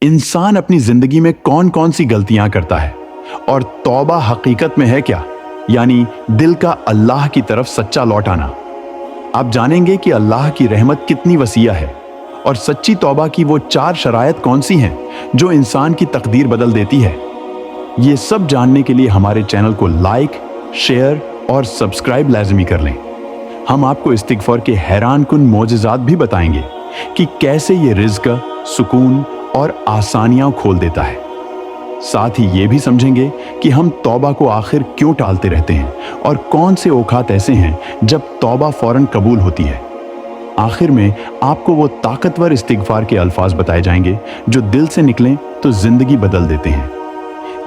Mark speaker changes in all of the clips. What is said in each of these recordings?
Speaker 1: इंसान अपनी जिंदगी में कौन कौन सी गलतियां करता है और तौबा हकीकत में है क्या, यानी दिल का अल्लाह की तरफ सच्चा लौट आना। आप जानेंगे कि अल्लाह की रहमत कितनी वसीया है और सच्ची तौबा की वो 4 शरायत कौन सी हैं जो इंसान की तकदीर बदल देती है। ये सब जानने के लिए हमारे चैनल को लाइक, शेयर और सब्सक्राइब लाजमी कर लें। हम आपको इस्तिगफार के हैरान कुन मोजज़ात भी बताएंगे कि कैसे ये रिज़्क, सुकून और आसानियां खोल देता है। साथ ही ये भी समझेंगे कि हम तौबा को आखिर क्यों टालते रहते हैं और कौन से औकात ऐसे हैं जब तौबा फौरन कबूल होती है। आखिर में आपको वो ताकतवर इस्तिगफार के अल्फाज बताए जाएंगे जो दिल से निकलें तो जिंदगी बदल देते हैं।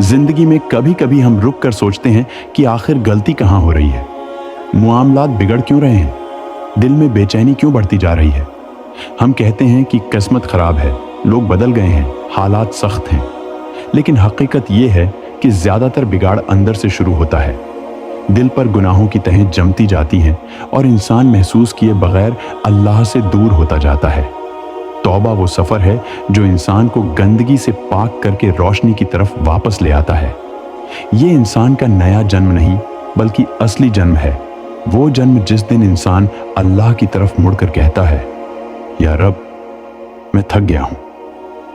Speaker 1: जिंदगी में कभी कभी हम रुक कर सोचते हैं कि आखिर गलती कहाँ हो रही है, मामलात बिगड़ क्यों रहे हैं, दिल में बेचैनी क्यों बढ़ती जा रही है। हम कहते हैं कि किस्मत खराब है, लोग बदल गए हैं, हालात सख्त हैं, लेकिन हकीकत यह है कि ज्यादातर बिगाड़ अंदर से शुरू होता है। दिल पर गुनाहों की तहें जमती जाती हैं और इंसान महसूस किए बगैर अल्लाह से दूर होता जाता है। तौबा वो सफर है जो इंसान को गंदगी से पाक करके रोशनी की तरफ वापस ले आता है। ये इंसान का नया जन्म नहीं बल्कि असली जन्म है, वो जन्म जिस दिन इंसान अल्लाह की तरफ मुड़कर कहता है, या रब, मैं थक गया हूं,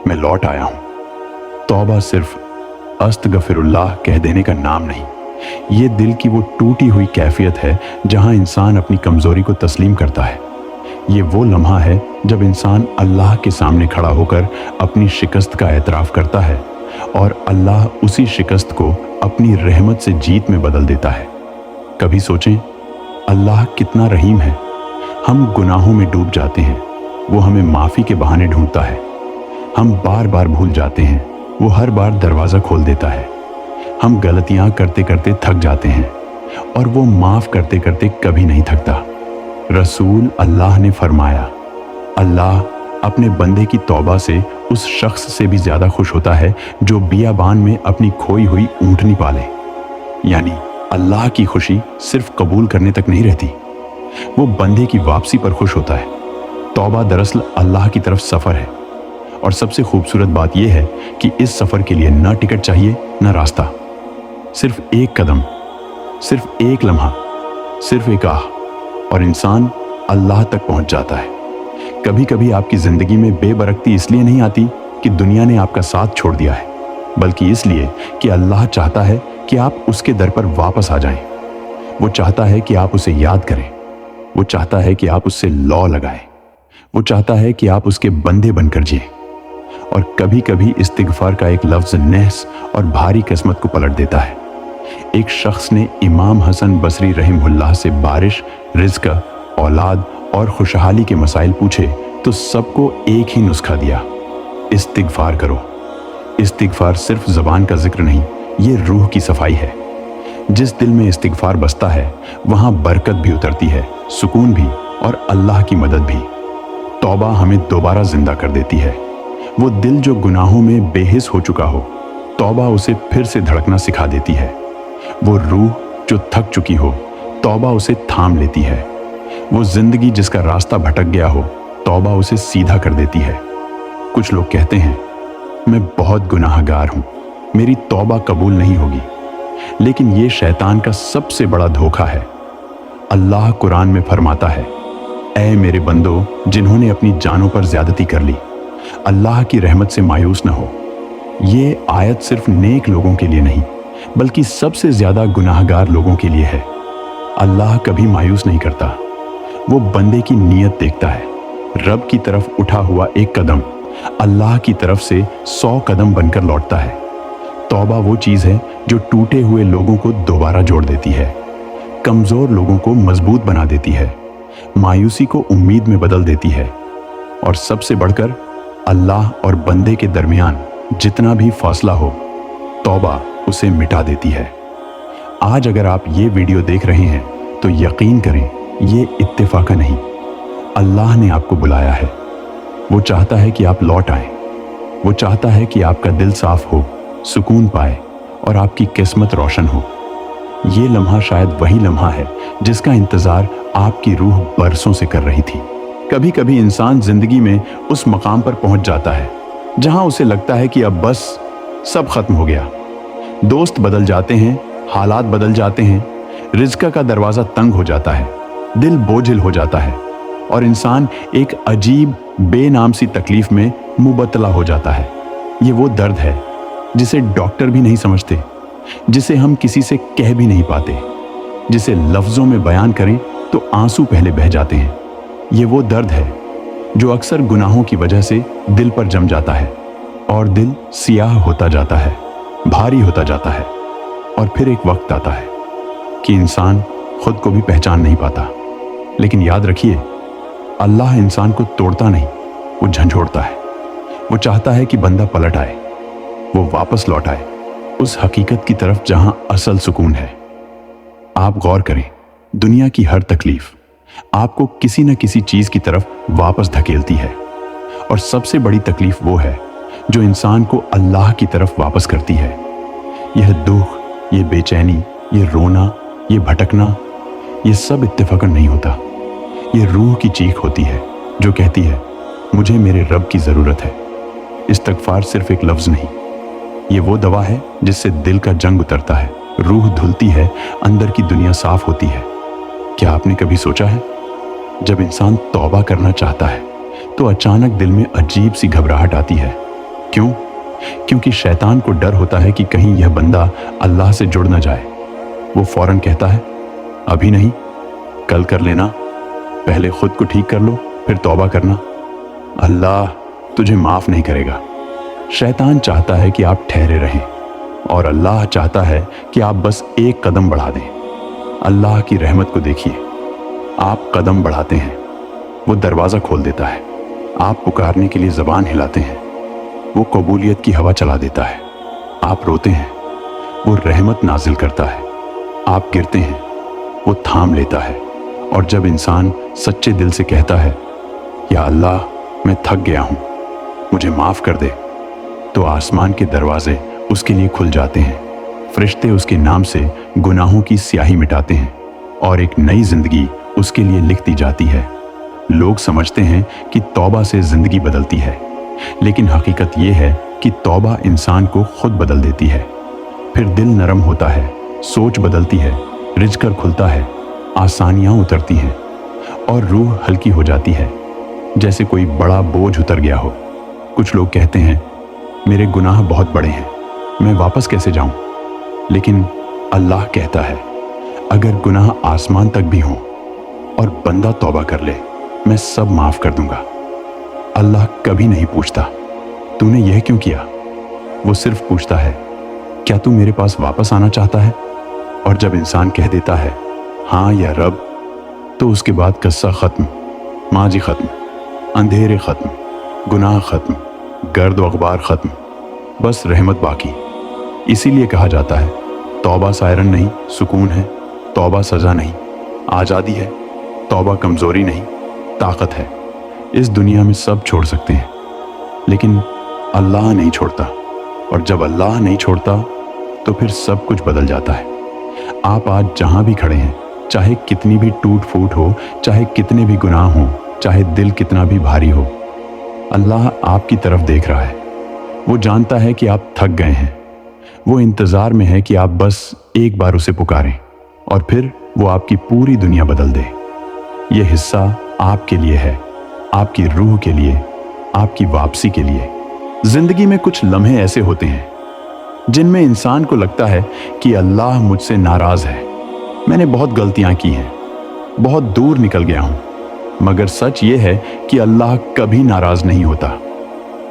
Speaker 1: मैं लौट आया हूं। तौबा सिर्फ अस्तगफिरुल्लाह कह देने का नाम नहीं, ये दिल की वो टूटी हुई कैफियत है जहां इंसान अपनी कमजोरी को तस्लीम करता है। ये वो लम्हा है जब इंसान अल्लाह के सामने खड़ा होकर अपनी शिकस्त का एतराफ़ करता है और अल्लाह उसी शिकस्त को अपनी रहमत से जीत में बदल देता है। कभी सोचें, अल्लाह कितना रहीम है। हम गुनाहों में डूब जाते हैं, वो हमें माफ़ी के बहाने ढूंढता है। हम बार बार भूल जाते हैं, वो हर बार दरवाज़ा खोल देता है। हम गलतियां करते करते थक जाते हैं और वो माफ़ करते करते कभी नहीं थकता। रसूल अल्लाह ने फरमाया, अल्लाह अपने बंदे की तौबा से उस शख्स से भी ज़्यादा खुश होता है जो बियाबान में अपनी खोई हुई ऊँटनी पाले। यानी अल्लाह की खुशी सिर्फ कबूल करने तक नहीं रहती, वो बंदे की वापसी पर खुश होता है। तौबा दरअसल अल्लाह की तरफ सफ़र है और सबसे खूबसूरत बात यह है कि इस सफ़र के लिए न टिकट चाहिए न रास्ता, सिर्फ एक कदम, सिर्फ एक लम्हा, सिर्फ एक आह और इंसान अल्लाह तक पहुंच जाता है। कभी कभी आपकी ज़िंदगी में बेबरकती इसलिए नहीं आती कि दुनिया ने आपका साथ छोड़ दिया है, बल्कि इसलिए कि अल्लाह चाहता है कि आप उसके दर पर वापस आ जाएं। वो चाहता है कि आप उसे याद करें, वो चाहता है कि आप उससे लौ लगाएं, वो चाहता है कि आप उसके बंदे बनकर जिएं। और कभी कभी इस्तिगफार का एक लफ्ज़ नहस और भारी किस्मत को पलट देता है। एक शख्स ने इमाम हसन बसरी रहमहुल्लाह से बारिश, रिज़्क, औलाद और खुशहाली के मसाइल पूछे तो सबको एक ही नुस्खा दिया, इस्तिगफार करो। इस्तिगफार सिर्फ ज़बान का जिक्र नहीं, ये रूह की सफाई है। जिस दिल में इस्तिगफार बसता है वहाँ बरकत भी उतरती है, सुकून भी और अल्लाह की मदद भी। तौबा हमें दोबारा जिंदा कर देती है। वो दिल जो गुनाहों में बेहिस हो चुका हो, तौबा उसे फिर से धड़कना सिखा देती है। वो रूह जो थक चुकी हो, तौबा उसे थाम लेती है। वो जिंदगी जिसका रास्ता भटक गया हो, तौबा उसे सीधा कर देती है। कुछ लोग कहते हैं, मैं बहुत गुनाहगार हूं, मेरी तौबा कबूल नहीं होगी, लेकिन ये शैतान का सबसे बड़ा धोखा है। अल्लाह कुरान में फरमाता है, ऐ मेरे बंदो जिन्होंने अपनी जानों पर ज्यादती कर ली, अल्लाह की रहमत से मायूस न हो। ये आयत सिर्फ नेक लोगों के लिए नहीं बल्कि सबसे ज्यादा गुनाहगार लोगों के लिए है। अल्लाह कभी मायूस नहीं करता, वो बंदे की नीयत देखता है। रब की तरफ उठा हुआ एक कदम अल्लाह की तरफ से 100 कदम बनकर लौटता है। तौबा वो चीज़ है जो टूटे हुए लोगों को दोबारा जोड़ देती है, कमज़ोर लोगों को मजबूत बना देती है, मायूसी को उम्मीद में बदल देती है और सबसे बढ़कर अल्लाह और बंदे के दरमियान जितना भी फासला हो, तौबा उसे मिटा देती है। आज अगर आप ये वीडियो देख रहे हैं तो यकीन करें, ये इत्तेफाका नहीं, अल्लाह ने आपको बुलाया है। वो चाहता है कि आप लौट आएं, वो चाहता है कि आपका दिल साफ हो, सुकून पाए और आपकी किस्मत रोशन हो। ये लम्हा शायद वही लम्हा है जिसका इंतज़ार आपकी रूह बरसों से कर रही थी। कभी कभी इंसान जिंदगी में उस मकाम पर पहुंच जाता है जहां उसे लगता है कि अब बस सब खत्म हो गया। दोस्त बदल जाते हैं, हालात बदल जाते हैं, रिज़्क का दरवाज़ा तंग हो जाता है, दिल बोझिल हो जाता है और इंसान एक अजीब बेनाम सी तकलीफ में मुबतला हो जाता है। ये वो दर्द है जिसे डॉक्टर भी नहीं समझते, जिसे हम किसी से कह भी नहीं पाते, जिसे लफ्ज़ों में बयान करें तो आंसू पहले बह जाते हैं। ये वो दर्द है जो अक्सर गुनाहों की वजह से दिल पर जम जाता है और दिल सियाह होता जाता है, भारी होता जाता है और फिर एक वक्त आता है कि इंसान खुद को भी पहचान नहीं पाता। लेकिन याद रखिए, अल्लाह इंसान को तोड़ता नहीं, वो झंझोड़ता है। वो चाहता है कि बंदा पलट आए, वो वापस लौट आए उस हकीकत की तरफ जहां असल सुकून है। आप गौर करें, दुनिया की हर तकलीफ आपको किसी न किसी चीज की तरफ वापस धकेलती है और सबसे बड़ी तकलीफ वो है जो इंसान को अल्लाह की तरफ वापस करती है। यह दुख, ये बेचैनी, ये रोना, ये भटकना, ये सब इत्तेफाकन नहीं होता। ये रूह की चीख होती है जो कहती है मुझे मेरे रब की ज़रूरत है। इस्तगफार सिर्फ एक लफ्ज़ नहीं, ये वो दवा है जिससे दिल का जंग उतरता है, रूह धुलती है, अंदर की दुनिया साफ होती है। क्या आपने कभी सोचा है, जब इंसान तौबा करना चाहता है तो अचानक दिल में अजीब सी घबराहट आती है। क्यों? क्योंकि शैतान को डर होता है कि कहीं यह बंदा अल्लाह से जुड़ न जाए। वो फौरन कहता है अभी नहीं, कल कर लेना, पहले खुद को ठीक कर लो फिर तौबा करना, अल्लाह तुझे माफ नहीं करेगा। शैतान चाहता है कि आप ठहरे रहें और अल्लाह चाहता है कि आप बस एक कदम बढ़ा दें। अल्लाह की रहमत को देखिए, आप कदम बढ़ाते हैं, वो दरवाज़ा खोल देता है। आप पुकारने के लिए ज़बान हिलाते हैं, वो कबूलियत की हवा चला देता है। आप रोते हैं, वो रहमत नाजिल करता है। आप गिरते हैं, वो थाम लेता है। और जब इंसान सच्चे दिल से कहता है या अल्लाह मैं थक गया हूँ, मुझे माफ़ कर दे, तो आसमान के दरवाजे उसके लिए खुल जाते हैं। फरिश्ते उसके नाम से गुनाहों की स्याही मिटाते हैं और एक नई जिंदगी उसके लिए लिख दी जाती है। लोग समझते हैं कि तौबा से जिंदगी बदलती है, लेकिन हकीकत यह है कि तौबा इंसान को खुद बदल देती है। फिर दिल नरम होता है, सोच बदलती है, रिज़्क खुलता है, आसानियां उतरती हैं और रूह हल्की हो जाती है, जैसे कोई बड़ा बोझ उतर गया हो। कुछ लोग कहते हैं मेरे गुनाह बहुत बड़े हैं, मैं वापस कैसे जाऊं? लेकिन अल्लाह कहता है अगर गुनाह आसमान तक भी हों और बंदा तौबा कर ले, मैं सब माफ कर दूंगा। अल्लाह कभी नहीं पूछता तूने यह क्यों किया, वो सिर्फ पूछता है क्या तू मेरे पास वापस आना चाहता है? और जब इंसान कह देता है हाँ या रब, तो उसके बाद किस्सा खत्म, माजी खत्म, अंधेरे खत्म, गुनाह खत्म, गर्द व गुबार खत्म, बस रहमत बाकी। इसीलिए कहा जाता है तौबा सायरन नहीं, सुकून है, तौबा सज़ा नहीं, आज़ादी है, तौबा कमज़ोरी नहीं, ताकत है। इस दुनिया में सब छोड़ सकते हैं, लेकिन अल्लाह नहीं छोड़ता, और जब अल्लाह नहीं छोड़ता तो फिर सब कुछ बदल जाता है। आप आज जहाँ भी खड़े हैं, चाहे कितनी भी टूट फूट हो, चाहे कितने भी गुनाह हों, चाहे दिल कितना भी भारी हो, अल्लाह आपकी तरफ देख रहा है। वो जानता है कि आप थक गए हैं, वो इंतज़ार में है कि आप बस एक बार उसे पुकारें और फिर वो आपकी पूरी दुनिया बदल दे। ये हिस्सा आपके लिए है, आपकी रूह के लिए, आपकी वापसी के लिए। जिंदगी में कुछ लम्हे ऐसे होते हैं जिनमें इंसान को लगता है कि अल्लाह मुझसे नाराज है, मैंने बहुत गलतियां की हैं, बहुत दूर निकल गया हूं। मगर सच ये है कि अल्लाह कभी नाराज नहीं होता,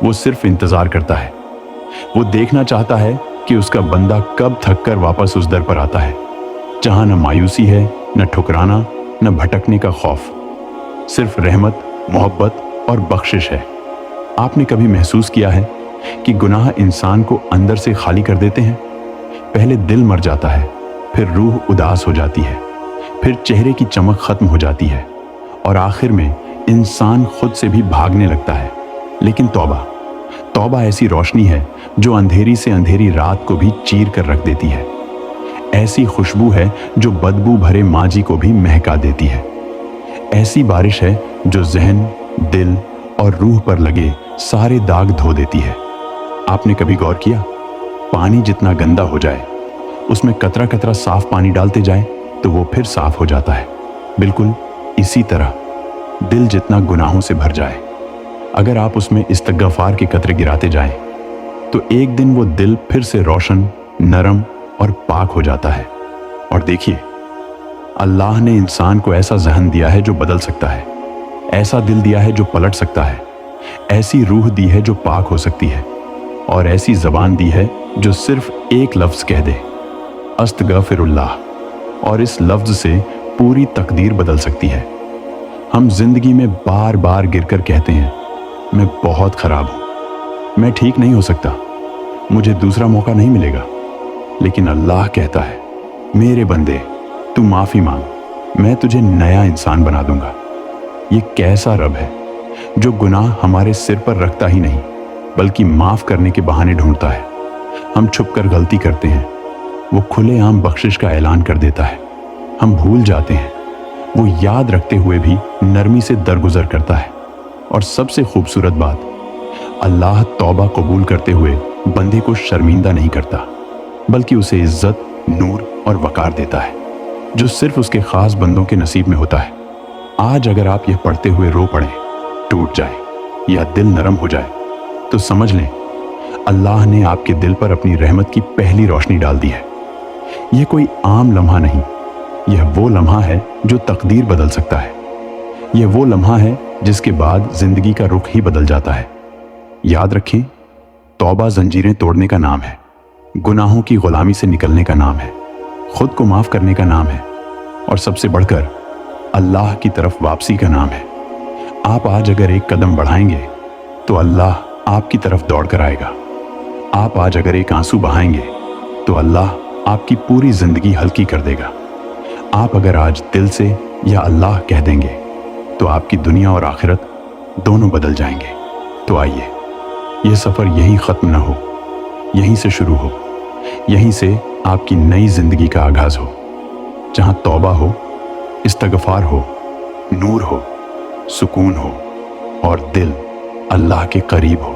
Speaker 1: वो सिर्फ इंतजार करता है। वो देखना चाहता है कि उसका बंदा कब थक कर वापस उस दर पर आता है जहां न मायूसी है, न ठुकराना, न भटकने का खौफ, सिर्फ रहमत, मोहब्बत और बख्शिश है। आपने कभी महसूस किया है कि गुनाह इंसान को अंदर से खाली कर देते हैं? पहले दिल मर जाता है, फिर रूह उदास हो जाती है, फिर चेहरे की चमक खत्म हो जाती है और आखिर में इंसान खुद से भी भागने लगता है। लेकिन तौबा ऐसी रोशनी है जो अंधेरी से अंधेरी रात को भी चीर कर रख देती है। ऐसी खुशबू है जो बदबू भरे माजी को भी महका देती है। ऐसी बारिश है जो जहन, दिल और रूह पर लगे सारे दाग धो देती है। आपने कभी गौर किया, पानी जितना गंदा हो जाए उसमें कतरा कतरा साफ पानी डालते जाए तो वो फिर साफ हो जाता है। बिल्कुल इसी तरह दिल जितना गुनाहों से भर जाए, अगर आप उसमें इस्तगफार के कतरे गिराते जाएं तो एक दिन वो दिल फिर से रोशन, नरम और पाक हो जाता है। और देखिए, अल्लाह ने इंसान को ऐसा जहन दिया है जो बदल सकता है, ऐसा दिल दिया है जो पलट सकता है, ऐसी रूह दी है जो पाक हो सकती है, और ऐसी जबान दी है जो सिर्फ एक लफ्ज कह दे, अस्तगफिरुल्लाह, और इस लफ्ज से पूरी तकदीर बदल सकती है। हम जिंदगी में बार बार गिरकर कहते हैं, मैं बहुत खराब हूं, मैं ठीक नहीं हो सकता, मुझे दूसरा मौका नहीं मिलेगा। लेकिन अल्लाह कहता है, मेरे बंदे, तू माफी मांग, मैं तुझे नया इंसान बना दूंगा। ये कैसा रब है जो गुनाह हमारे सिर पर रखता ही नहीं बल्कि माफ करने के बहाने ढूंढता है। हम छुपकर गलती करते हैं, वो खुलेआम बख्शिश का ऐलान कर देता है। हम भूल जाते हैं, वो याद रखते हुए भी नरमी से दरगुजर करता है। और सबसे खूबसूरत बात, अल्लाह तौबा कबूल करते हुए बंदे को शर्मिंदा नहीं करता बल्कि उसे इज्जत, नूर और वकार देता है जो सिर्फ उसके खास बंदों के नसीब में होता है। आज अगर आप यह पढ़ते हुए रो पड़ें, टूट जाए या दिल नरम हो जाए तो समझ लें, अल्लाह ने आपके दिल पर अपनी रहमत की पहली रोशनी डाल दी है। यह कोई आम लम्हा नहीं, यह वो लम्हा है जो तकदीर बदल सकता है। यह वो लम्हा है जिसके बाद जिंदगी का रुख ही बदल जाता है। याद रखें, तौबा जंजीरें तोड़ने का नाम है, गुनाहों की गुलामी से निकलने का नाम है, खुद को माफ करने का नाम है, और सबसे बढ़कर अल्लाह की तरफ वापसी का नाम है। आप आज अगर एक कदम बढ़ाएंगे तो अल्लाह आपकी तरफ दौड़ कर आएगा। आप आज अगर एक आंसू बहाएंगे तो अल्लाह आपकी पूरी जिंदगी हल्की कर देगा। आप अगर आज दिल से या अल्लाह कह देंगे तो आपकी दुनिया और आखिरत दोनों बदल जाएंगे। तो आइए, यह सफर यहीं खत्म न हो, यहीं से शुरू हो, यहीं से आपकी नई जिंदगी का आगाज हो, जहां तौबा हो, इस्तगफार हो, नूर हो, सुकून हो और दिल अल्लाह के करीब हो।